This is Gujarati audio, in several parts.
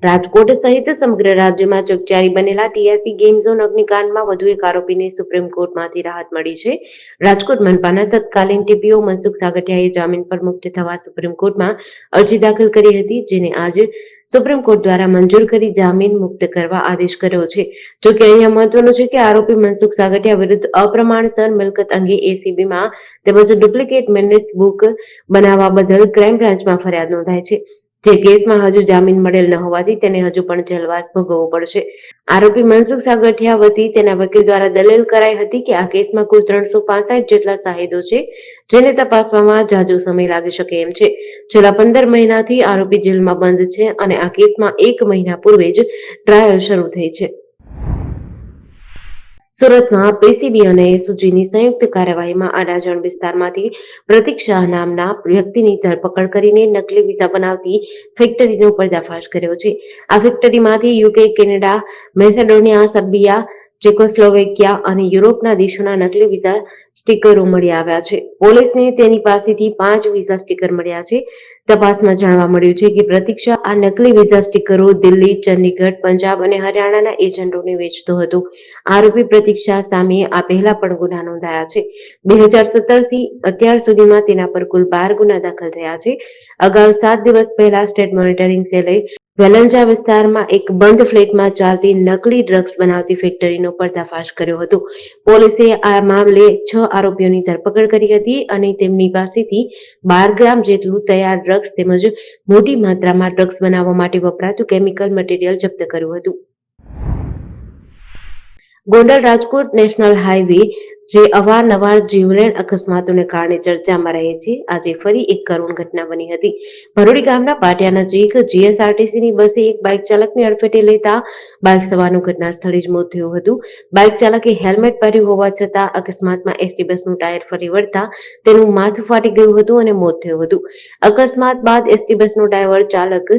રાજકોટ સહિત સમગ્ર રાજ્યમાં ચકચારી બનેલા ટીઆરપી ગેમ ઝોન અગ્નિકાંડમાં વધુ એક આરોપીને સુપ્રીમ કોર્ટમાંથી રાહત મળી છે. રાજકોટ મનપાના તત્કાલીન ટીપીઓ મનસુખ સાગઠિયાએ જામીન પર મુક્ત થવા સુપ્રીમ કોર્ટમાં અરજી દાખલ કરી હતી, જેને આજે સુપ્રીમ કોર્ટ દ્વારા મંજૂર કરી જામીન મુક્ત કરવા આદેશ કર્યો છે. જોકે અહીંયા મહત્વનું છે કે આરોપી મનસુખ સાગઠિયા વિરુદ્ધ અપ્રમાણસર મિલકત અંગે એસીબીમાં તેમજ ડુપ્લિકેટ મિનિટ્સ બુક બનાવવા બદલ ક્રાઇમ બ્રાન્ચમાં ફરિયાદ નોંધાઈ છે. જે કેસમાં હજુ જામીન મળેલ ન હોવાથી તેને હજુ પણ જેલવાસ ભોગવવો પડશે. આરોપી મનસુખ સાગઠિયા વતી તેના વકીલ દ્વારા દલીલ કરાઈ હતી કે આ કેસમાં કુલ 365 જેટલા શાહીદો છે, જેને તપાસવામાં જાજો સમય લાગી શકે એમ છે. છેલ્લા 15 મહિનાથી આરોપી જેલમાં બંધ છે અને આ કેસમાં 1 મહિના પૂર્વે જ ટ્રાયલ શરૂ થઈ છે. સુરતમાં પીસીબી અને એસઓજીની સંયુક્ત કાર્યવાહીમાં અડાજણ વિસ્તારમાંથી પ્રતીક્ષા નામના વ્યક્તિની ધરપકડ કરીને નકલી વિઝા બનાવતી ફેક્ટરીનો પર્દાફાશ કર્યો છે. આ ફેક્ટરીમાંથી યુકે, કેનેડા, મેસેડોનિયા, સર્બિયા, ચેકોસ્લોવેકિયા અને યુરોપના દેશોના નકલી વિઝા સ્ટીકરો મળી આવ્યા છે. પોલીસને તેની પાસેથી 5 વિઝા સ્ટીકર મળ્યા છે. તપાસમાં જાણવા મળ્યું છે કે પ્રતીક્ષા આ નકલી વિઝા સ્ટીકરો દિલ્હી, ચંદીગઢ, પંજાબ અને હરિયાણાના એજન્ટોને વેચતો હતો. આરોપી પ્રતીક્ષા સામે આ પહેલા પણ ગુના નોંધાયા છે. 2017થી અત્યાર સુધીમાં તેના પર કુલ 12 ગુના દાખલ થયા છે. અગાઉ 7 દિવસ પહેલા સ્ટેટ મોનિટરિંગ સેલે વેલંજા વિસ્તારમાં એક બંધ ફ્લેટમાં ચાલતી નકલી ડ્રગ્સ બનાવતી ફેક્ટરીનો પર્દાફાશ કર્યો હતો. પોલીસે આ મામલે 6 આરોપીઓની ધરપકડ કરી હતી અને તેમની પાસેથી 12 ગ્રામ જેટલું તૈયાર ડ્રગ્સ તેમજ મોટી માત્રામાં ડ્રગ્સ બનાવવા માટે વપરાતું કેમિકલ મટીરીયલ જપ્ત કર્યું હતું. ગોંડલ રાજકોટ નેશનલ હાઈવે જે અવારનવાર જીવલેણ અકસ્માતોને કારણે ચર્ચામાં રહે છે, આજે ફરી એક કરુણ ઘટના બની હતી. ભરોડી ગામના પાટિયા નજીક જીએસઆરટીસીની બસે એક બાઇક ચાલકને અડફેટે લેતા બાઇક સવારનું ઘટના સ્થળે જ મોત થયું હતું. બાઇક ચાલકે હેલ્મેટ પહેર્યું હોવા છતાં અકસ્માતમાં એસટી બસનું ટાયર ફરી વળતા તેનું માથું ફાટી ગયું હતું અને મોત થયું હતું. અકસ્માત બાદ એસટી બસનો ડ્રાઈવર ચાલક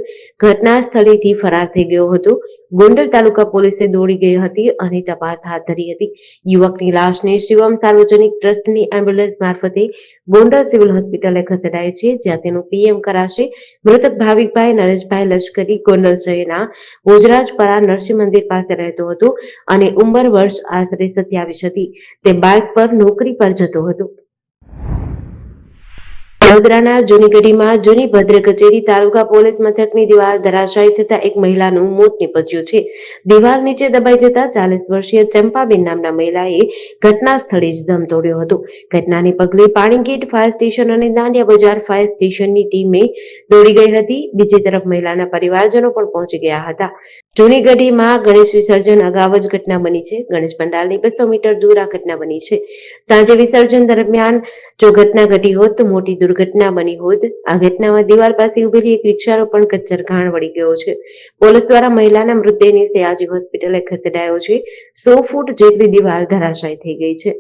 ઘટના સ્થળેથી ફરાર થઈ ગયો હતો. ગોંડલ તાલુકા પોલીસે દોડી ગઈ હતી અને તપાસ હાથ ધરી હતી. યુવકની લાશને શિવમ સાર્વજનિક ટ્રસ્ટની એમ્બ્યુલન્સ મારફતે ગોંડલ સિવિલ હોસ્પિટલે ખસેડાઈ છે, જ્યાં તેનું પીએમ કરાશે. મૃતક ભાવિકભાઈ નરેશભાઈ લશ્કરી ગોંડલ શહેરના ભોજરાજપરા નરસિંહ મંદિર પાસે રહેતો હતો અને ઉંમર વર્ષ આશરે 27 હતી. તે બાઇક પર નોકરી પર જતો હતો. વડોદરાના જૂનીગઢીમાં જૂની ભદ્ર કચેરી તાલુકા પોલીસ મથકની દિવાલ ધરાશાયી થતા એક મહિલાનું મોત નીપજ્યું છે. દિવાલ નીચે દબાઈ જતા 40 વર્ષીય ચંપાબેન નામના મહિલાએ ઘટના સ્થળે જ દમ તોડ્યો હતો. ઘટનાને પગલે પાણીગેટ ફાયર સ્ટેશન અને દાંડિયા બજાર ફાયર સ્ટેશનની ટીમે દોડી ગઈ હતી. બીજી તરફ મહિલાના પરિવારજનો પણ પહોંચી ગયા હતા. જૂનીગઢીમાં ગણેશ વિસર્જન અગાઉ જ ઘટના બની છે. ગણેશ પંડાલની 200 મીટર દૂર આ ઘટના બની છે. સાંજે વિસર્જન દરમિયાન જો ઘટના ઘટી હોત તો મોટી દુર્ઘટના બની હોત. આ ઘટનામાં દિવાલ પાસે ઉભેલી એક રિક્ષાનો પણ કચ્ચર ઘાણ વળી ગયો છે. પોલીસ દ્વારા મહિલાના મૃતદેહને સયાજી હોસ્પિટલે ખસેડાયો છે. 100 ફૂટ જેટલી દિવાલ ધરાશાયી થઈ ગઈ છે.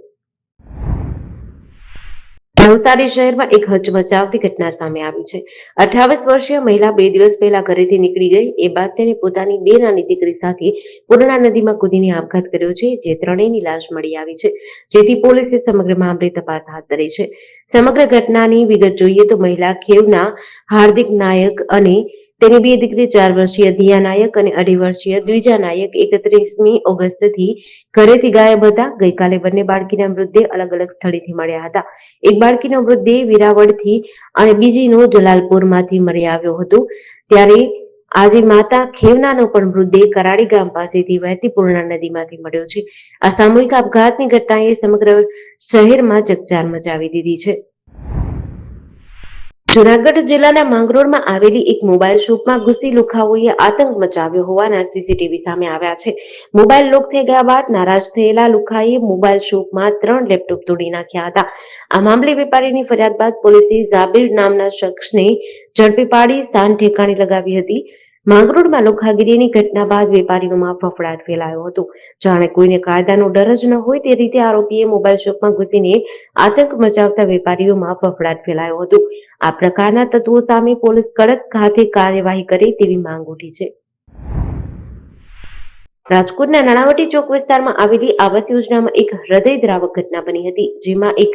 નવસારી શહેરમાં એક હચમચાવતી ઘટના સામે આવી છે. 28 વર્ષીય મહિલા 2 દિવસ પહેલા ઘરેથી નીકળી ગઈ. એ બાદ તેને પોતાની 2 નાની દીકરી સાથે પૂર્ણા નદીમાં કૂદીને આપઘાત કર્યો છે, જે ત્રણેયની લાશ મળી આવી છે, જેથી પોલીસે સમગ્ર મામલે તપાસ હાથ ધરી છે. સમગ્ર ઘટનાની વિગત જોઈએ તો મહિલા ખેવના હાર્દિક નાયક અને તેની 2 દીકરી 4 વર્ષીય દિયા નાયક અને 2.5 વર્ષીય દ્વિજા નાયક 31મી ઓગસ્ટથી ઘરેથી ગાયબ હતા. ગઈકાલે બંને બાળકીના મૃતદેહ અલગ અલગ સ્થળેથી મળ્યા હતા. એક બાળકીનો મૃતદેહ વિરાવળથી અને બીજીનો જલાલપુરમાંથી મળી આવ્યો હતો. ત્યારે આજે માતા ખેવનાનો પણ મૃતદેહ કરાડી ગામ પાસેથી વહેતી પૂર્ણા નદીમાંથી મળ્યો છે. આ સામૂહિક આપઘાતની ઘટનાએ સમગ્ર શહેરમાં ચકચાર મચાવી દીધી છે. જૂનાગઢ જિલ્લાના માંગરોળમાં આવેલી એક મોબાઈલ શોપમાં ઘૂસી લુખાઓએ આતંક મચાવ્યો હોવાના સીસીટીવી સામે આવ્યા છે. મોબાઈલ લોક થઈ ગયા બાદ નારાજ થયેલા લુખાઈએ મોબાઈલ શોપમાં 3 લેપટોપ તોડી નાખ્યા હતા. આ મામલે વેપારીની ફરિયાદ બાદ પોલીસે ઝાબીર નામના શખ્સને ઝડપી પાડી શાન ઠેકાણે લગાવી હતી. માંગરોળમાં લુખાગીરીની ઘટના બાદ વેપારીઓમાં ફફડાટ ફેલાયો હતો. જાણે કોઈને કાયદાનો ડર જ ન હોય તે રીતે આરોપીએ મોબાઈલ શોપમાં ઘૂસીને આતંક મચાવતા વેપારીઓમાં ફફડાટ ફેલાયો હતો. આ પ્રકારના તત્વો સામે પોલીસ કડક હાથે કાર્યવાહી કરે તેવી માંગ ઉઠી છે. રાજકોટના નાણાવટી ચોક વિસ્તારમાં આવેલી આવાસ યોજનામાં એક હૃદયદ્રાવક ઘટના બની હતી, જેમાં એક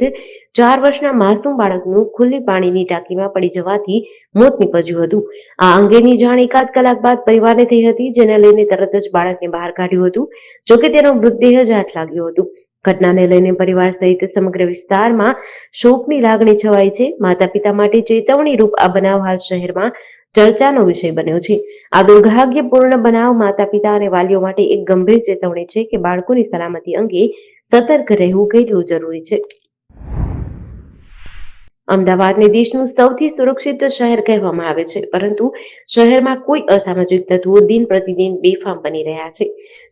4 વર્ષના માસૂમ બાળકનું ખુલ્લી પાણીની ટાંકીમાં પડી જવાથી મોત નીપજ્યું હતું. આ અંગેની જાણ એકાદ કલાક બાદ પરિવારને થઈ હતી, જેને લઈને તરત જ બાળકને બહાર કાઢ્યું હતું. જોકે તેનો મૃતદેહ જ હાથ લાગ્યો હતો. ઘટનાને લઈને પરિવાર સહિત સમગ્ર વિસ્તારમાં શોકની લાગણી છવાઈ છે. માતા પિતા માટે ચેતવણી રૂપ આ બનાવ હાલ શહેરમાં ચર્ચાનો વિષય બન્યો છે. આ દુર્ભાગ્યપૂર્ણ બનાવ માતા પિતા અને વાલીઓ માટે એક ગંભીર ચેતવણી છે કે બાળકોની સલામતી અંગે સતર્ક રહેવું કેટલું જરૂરી છે. અમદાવાદને દેશનું સૌથી સુરક્ષિત શહેર કહેવામાં આવે છે, પરંતુ શહેરમાં કોઈ અસામાજિક તત્વો દિન પ્રતિદિન બેફામ બની રહ્યા છે.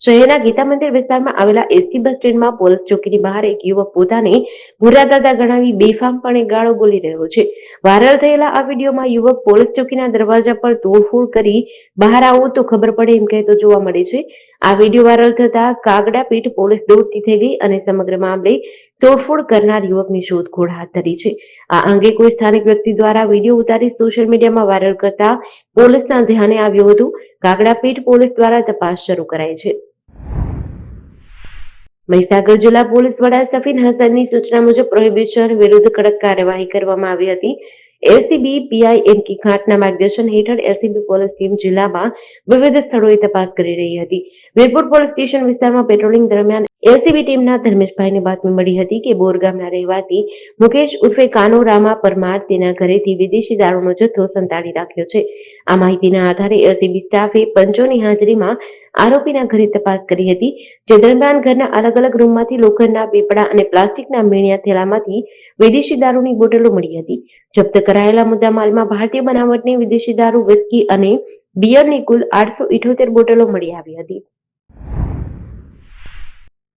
શહેરના ગીતા મંદિર વિસ્તારમાં આવેલા એસટી બસ સ્ટેન્ડમાં પોલીસ ચોકીની બહાર એક યુવક પોતાને ભૂરા દાદા ગણાવી બેફામપણે ગાળો બોલી રહ્યો છે. વાયરલ થયેલા આ વિડીયોમાં યુવક પોલીસ ચોકીના દરવાજા પર તોડફોડ કરી બહાર આવો તો ખબર પડે એમ કહેતો જોવા મળે છે. આ વિડીયો વાયરલ થતા કાગડાપીઠ પોલીસ દોડતી થઈ ગઈ અને સમગ્ર મામલે તોડફોડ કરનાર યુવકની શોધખોળ હાથ ધરી છે. આ અંગે કોઈ સ્થાનિક વ્યક્તિ દ્વારા વિડીયો ઉતારી સોશિયલ મીડિયામાં વાયરલ કરતા પોલીસના ધ્યાને આવ્યું હતું. કાગડાપીઠ પોલીસ દ્વારા તપાસ શરૂ કરાઈ છે. મહીસાગર જિલ્લા પોલીસ વડા સફીન હસનની સૂચના મુજબ પ્રોહિબિશન વિરુદ્ધ કડક કાર્યવાહી કરવામાં આવી હતી. એલસીબી પીઆઈ એનકી ખાંટના માર્ગદર્શન હેઠળ એલસીબી પોલીસ ટીમ જિલ્લામાં વિવિધ સ્થળોએ તપાસ કરી રહી હતી. વીરપુર પોલીસ સ્ટેશન વિસ્તારમાં પેટ્રોલિંગ દરમિયાન એલસીબી ટીમના ધર્મેશભાઈને બાતમી મળી હતી કે બોરગામના રહેવાસી મુકેશ ઉર્ફે કાનો રામા પરમાર તેના ઘરેથી વિદેશી દારૂનો જથ્થો સંતાડી રાખ્યો છે. આ માહિતીના આધારે એલસીબી સ્ટાફે પંચોની હાજરીમાં આરોપીના ઘરે તપાસ કરી હતી. જે દરમિયાન ઘરના અલગ અલગ રૂમમાંથી લોખંડના પીપળા અને પ્લાસ્ટિકના મીણિયા થેલામાંથી વિદેશી દારૂની બોટલો મળી હતી. જપ્ત કરાયેલા મુદ્દામાલમાં ભારતીય બનાવટની વિદેશી દારૂ, વિસ્કી અને બિયરની કુલ 878 બોટલો મળી આવી હતી.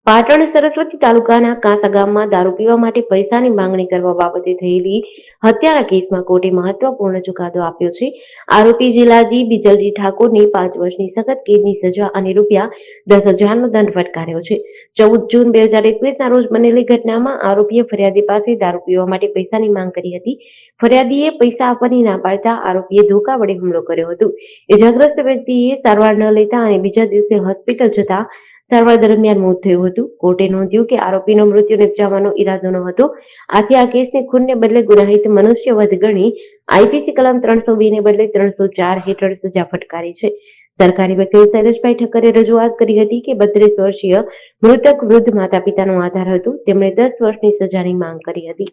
પાટણ સરસ્વતી તાલુકાના કાંસા ગામમાં દારૂ પીવા માટે પૈસાની માંગણી કરવા બાબતે થયેલી હત્યાના કેસમાં કોર્ટે મહત્વપૂર્ણ ચુકાદો આપ્યો છે. આરોપી જિલ્લાજી બિજલજી ઠાકોરને 5 વર્ષની સખત કેદની સજા અને ₹10,000નો દંડ ફટકાર્યો છે. 14 જૂન 2021ના રોજ બનેલી ઘટનામાં આરોપીએ ફરિયાદી પાસે દારૂ પીવા માટે પૈસાની માંગ કરી હતી. ફરિયાદીએ પૈસા આપવાની ના પાડતા આરોપીએ ધોકા વડે હુમલો કર્યો હતો. ઇજાગ્રસ્ત વ્યક્તિએ સારવાર ન લેતા અને બીજા દિવસે હોસ્પિટલ જતા સારવાર દરમિયાન મોત થયું હતું. કોર્ટે નોંધ્યું કે આરોપીનો મૃત્યુ નિપજાવવાનો ઈરાદો ન હતો. આથી આ કેસને ખૂનને બદલે ગુનાહિત મનુષ્યવધ ગણી આઈપીસી કલમ 302 ને બદલે 304 હેઠળ સજા ફટકારી છે. સરકારી વકીલ શૈલેષભાઈ ઠક્કરે રજૂઆત કરી હતી કે 32 વર્ષીય મૃતક વૃદ્ધ માતા પિતાનો આધાર હતો. તેમણે 10 વર્ષની સજાની માંગ કરી હતી.